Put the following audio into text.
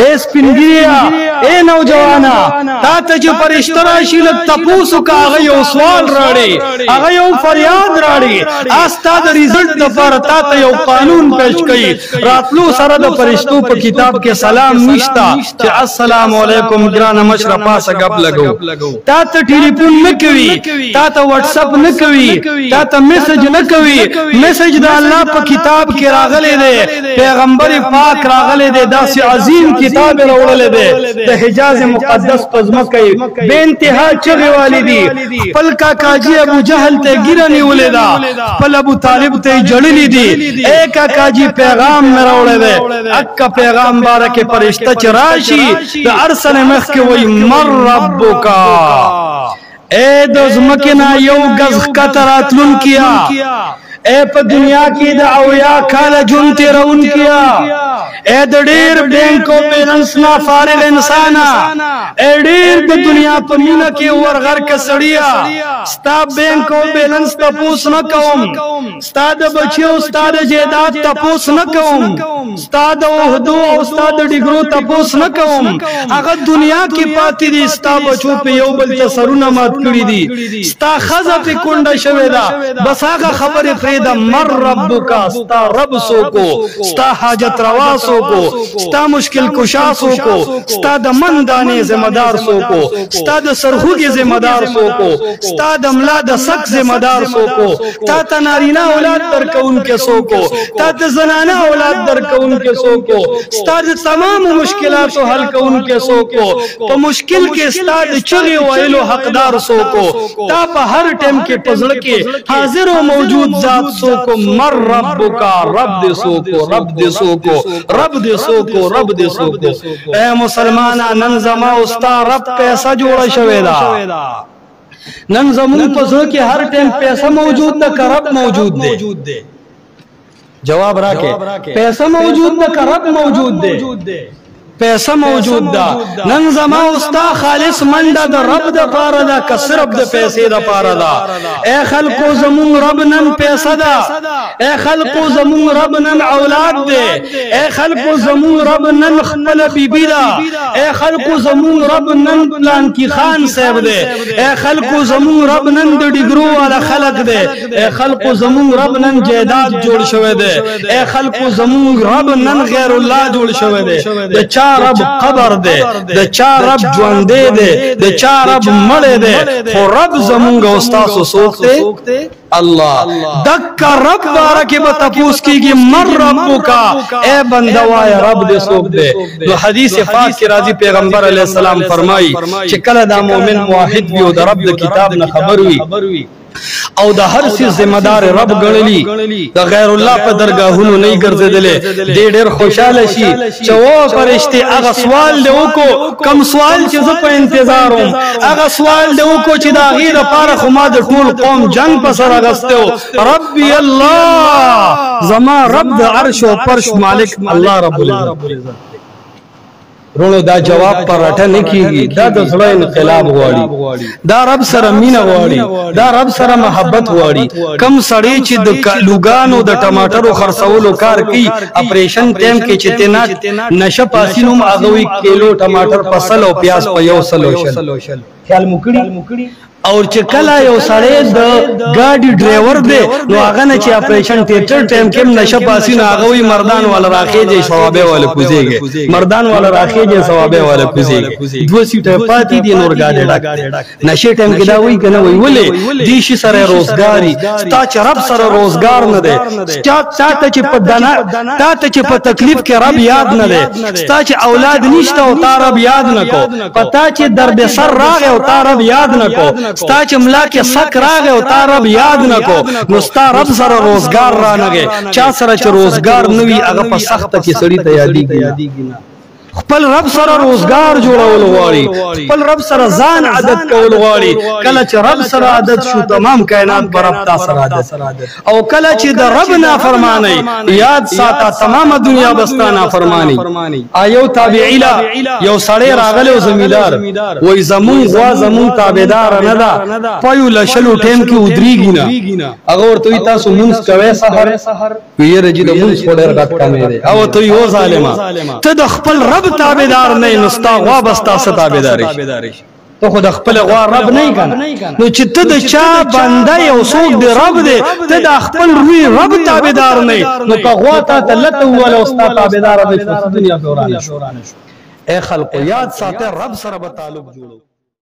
اے سپینګریا اے نوجوانا تا ته چې فرشتہ راشي لږ تپوس وکړه هغه یو سوال راړي هغه یو فریاد راړي استا د ریزلټ لپاره تا ته یو قانون پیش کړي راتلو سره د فرشتو په کتاب کې سلام نشتا چې السلام علیکم ګران مشرفا سګب لګو تا ته ټلیفون نه کوي تا ته واتس اپ نه کوي تا ته میسج نه کوي میسج د الله په کتاب کې راغلي دی پیغمبر پاک راغلي دی داسې عظیم کتاب راوړل دی د حجاز مقدس پزمکه بے انتها چغه والدی خپل کاکاجی ابو جہل ته ګیره نیولې دا خپل ابو طالب ته جړلې دي اے کاکاجی پیغام مې راوړل دی اک پیغام بارکه فرشتہ چراشی د ارسل مخ کې وای مر ربک اے د زمکنا یو غز کتراتلون کیا اے په دنیا کې د اویا کال جون تیرون کیا اے د ډیر بینک او بیلنس نا فارغ انسان اے ډیر د دنیا په مینا کې ورغر کسړیا ستا بینک او بیلنس تپوس نه کوم ستا د بچو ستا د جیدات تپوس نه کوم ستا د وحدو او ستا د ډیګرو تپوس نه کوم هغه دنیا کې پاتې دي ستا بچو په یو بل تسرونه مات کړی دي ستا خزه په کونډه شوی دا بس هغه خبره د مر ربک ستا رب سو کو ستا حاجت روا سو کو ستا مشکل کشا سو کو ستا د من دانه ذمہ دار سو کو ستا د سرخوږي ذمہ دار سو کو ستا د ملا د سک ذمہ دار سو کو تا ته نارینه اولاد درکون کې سو کو تا ته زنانه اولاد درکون کې سو کو ستا د تمام مشکلات حل کون کې سو کو په مشکل کې ستا د چغي ویلو حقدار سو کو تا په هر ټیم کې پزړه کې حاضر او موجود ذات سوکو مر ربک رب دے سوکو رب دے سوکو رب دے سوکو رب دے سوکو اے مسلمانا نن زما استا رب پیسہ جوڑا شوی دا نن زمون پسو کی ہر ٹیم پیسہ موجود دا کہ رب موجود دے جواب راکے پیسہ موجود دا کہ رب موجود دے پیسہ موجود دا نن زما استا خالص منډه د رب د پاره دا که صرف د پیسې د پاره دا اے خلقو زمون رب نن پیسہ دا اے خلقو زمون رب نن اولاد دے اے خلقو زمون رب نن خپل بیبی دا اے خلقو زمون رب نن پلان کی خان صاحب دے اے خلقو زمون رب نن د ډیګرو والا خلق دے اے خلقو زمون رب نن جیداد جوړ شوی دے اے خلقو زمون رب نن غیر الله جوړ شوی دے رب قبر دے د چا رب ژوندې دے د چا رب مړې دے خو رب زمونږ استاد سوکتے الله دک رب بارکه به تپوس کیږي مر ربک اے بندوای رب دے سوک دے نو حدیث پاک کی راضی پیغمبر علیہ السلام فرمائی چې کله دا مؤمن موحد وي او د رب د کتاب نه خبر وي او د هر څه ذمہ دار رب ګڼلی د غیر الله په درگاهونو نه ګرځیدلې ډېر خوشاله شي چې و فرشتي هغه سوال دی وکړو کم سوال چې زه په انتظار وم هغه سوال دی وکړو چې دا غیر لپاره خو ما د ټول قوم جنگ په سر اغستو ربي الله زما رب د عرش او فرش مالک الله رب العزت رونو دا جواب پر راټه نه کیږي دا د زړه انقلاب غواړي دا رب سره مینه غواړي دا رب سره محبت غواړي کم سړی چې د لوګانو د ټماټرو خرڅولو کار کوي اپریشن ټیم کې چې تینا نشه پاسینوم اغوي کیلو ټماټر فصل او پیاز په یو سلوشل خیال مکړي اور چې کله یو سړی د ګاډي ډرایور دی نو هغه نه چې اپریشن تیټر ټایم کې نشه پاسین هغه وي مردان ولا راخېږي ثوابه ولا کوزيږي مردان ولا راخېږي ثوابه ولا کوزيږي دوه سیټه پاتې دي نور ګاډي ډک نشه ټایم کې دا وایي کنه وایي ولې دیشي سره روزګاری ستا چې رب سره روزګار نه دی ستا چې په دنا تا ته چې په تکلیف کې رب یاد نه دی ستا چې اولاد نشته او تا رب یاد نه کو پتا چې درد سر راغی او تا رب یاد نه کو ستا چې ملا کې سک راغی او تا رب یاد نه کو نو ستا رب سره روزګار را نغی چا سره چې روزګار نوي هغه په سخته کې سړی ته یادېږي خپل رب سره روزګار جوړول غواړي خپل رب سره ځان عادت کول غواړي کله چې رب سره عادت شو تمام کائنات پر رب تاسو عادت او کله چې د رب نافرمانی یاد ساته تمام دنیا بستا نافرمانی ایو تابعی لا یو سړی راغلی او زمیدار وای زمون غوا زمون تابعدار نه دا پيو لشلو ټیم کې ودریږي نه هغه ورته تاسو مونږ کوي سحر ویره چې د مونږ خو ډېر غټ کمې دی او ته یو ظالما ته د خپل رب رب تابعدار نه نو ستا غوا بستا ستابعداري ته خو د خپل غوا رب نه کنه نو چې ته د چا بنده یو څوک دی رب دی ته د خپل روی رب تابعدار نه نو که غوا ته لته ولا استا تابعدار به دنیا دوران شو اے خلق یاد ساته رب سره به تعلق جوړو